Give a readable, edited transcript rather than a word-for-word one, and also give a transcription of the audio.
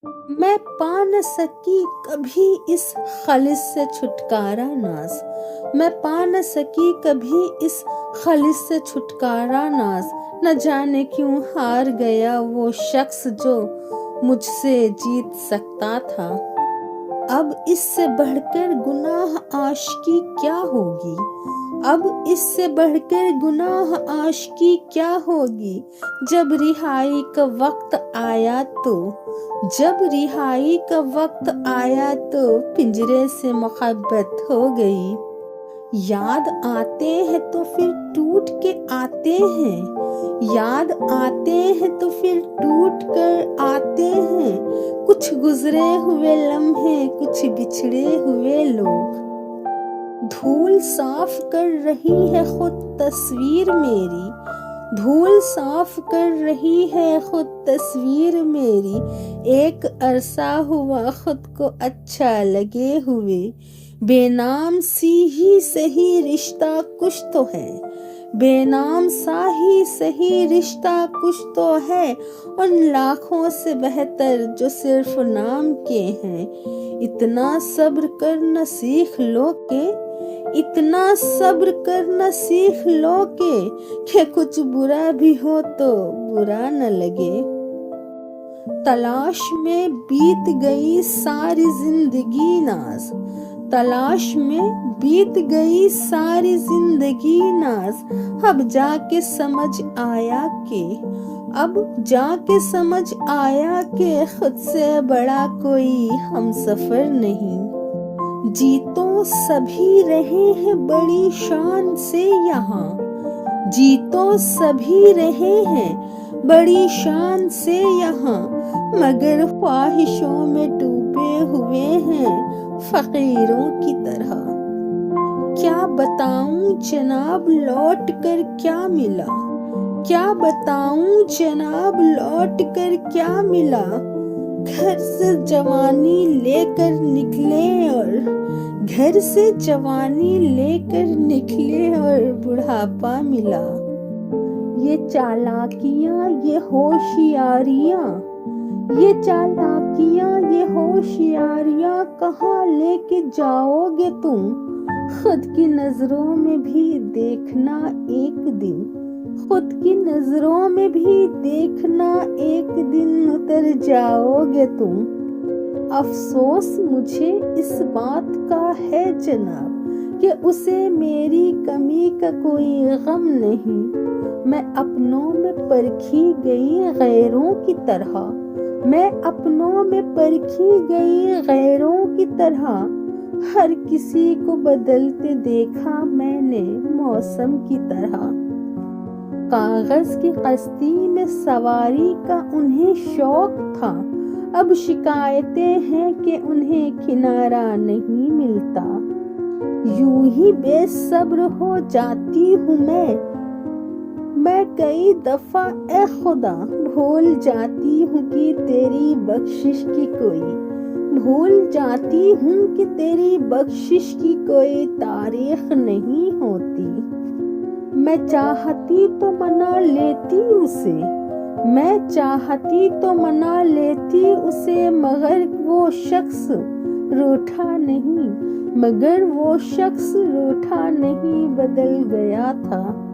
मैं पा न सकी कभी इस खालिस से छुटकारा नाज। मैं पा न सकी कभी इस खालिस से छुटकारा नाज। न जाने क्यों हार गया वो शख्स जो मुझसे जीत सकता था। अब इससे बढ़कर गुनाह आशिकी क्या होगी। अब इससे बढ़कर गुनाह आशिकी क्या होगी। जब रिहाई का वक्त आया तो, जब रिहाई का वक्त आया तो पिंजरे से मोहब्बत हो गई। याद आते हैं तो फिर टूट के आते हैं। याद आते हैं तो फिर टूट कर आते हैं। कुछ गुजरे हुए लम्हे, कुछ बिछड़े हुए लोग। धूल साफ कर रही है खुद तस्वीर मेरी। धूल साफ कर रही है खुद तस्वीर मेरी। एक अरसा हुआ खुद को अच्छा लगे हुए। बेनाम सी ही सही रिश्ता कुछ तो है। बेनाम सा ही सही रिश्ता कुछ तो है। उन लाखों से बेहतर जो सिर्फ नाम के हैं। इतना सब्र करना सीख लो के, इतना सब्र करना सीख लो के कुछ बुरा भी हो तो बुरा न लगे। तलाश में बीत गई सारी जिंदगी नाज। तलाश में बीत गई सारी जिंदगी नाज। अब जाके समझ आया कि, अब जाके समझ आया कि खुद से बड़ा कोई हमसफर नहीं। जी तो सभी रहे हैं बड़ी शान से यहाँ। जी तो सभी रहे हैं बड़ी शान से यहाँ। मगर ख्वाहिशों में डूबे हुए हैं फकीरों की तरह। क्या बताऊं जनाब लौट कर क्या मिला। क्या बताऊं जनाब लौट कर क्या मिला। घर से जवानी लेकर निकले और घर से जवानी लेकर निकले और बुढ़ापा मिला। ये चालाकियां ये होशियारियां, ये चालाकियां ये होशियारियां कहाँ लेके जाओगे तुम। खुद की नजरों में भी देखना एक दिन। खुद की नजरों में भी देखना एक दिन उतर जाओगे तुम। अफसोस मुझे इस बात का है जनाब कि उसे मेरी कमी का कोई गम नहीं। मैं अपनों में परखी गई गैरों की तरह। मैं अपनों में परखी गई गैरों की तरह। हर किसी को बदलते देखा मैंने मौसम की तरह। कागज की कश्ती में सवारी का उन्हें शौक था। अब शिकायतें हैं कि उन्हें किनारा नहीं मिलता। यूं ही बेसब्र हो जाती हूँ मैं कई दफा ए खुदा भूल जाती हूँ कि तेरी बख्शिश की कोई, भूल जाती हूँ कि तेरी बख्शिश की कोई तारीख नहीं होती। मैं चाहती तो मना लेती उसे, मैं चाहती तो मना लेती उसे। मगर वो शख्स रूठा नहीं, मगर वो शख्स रूठा नहीं बदल गया था।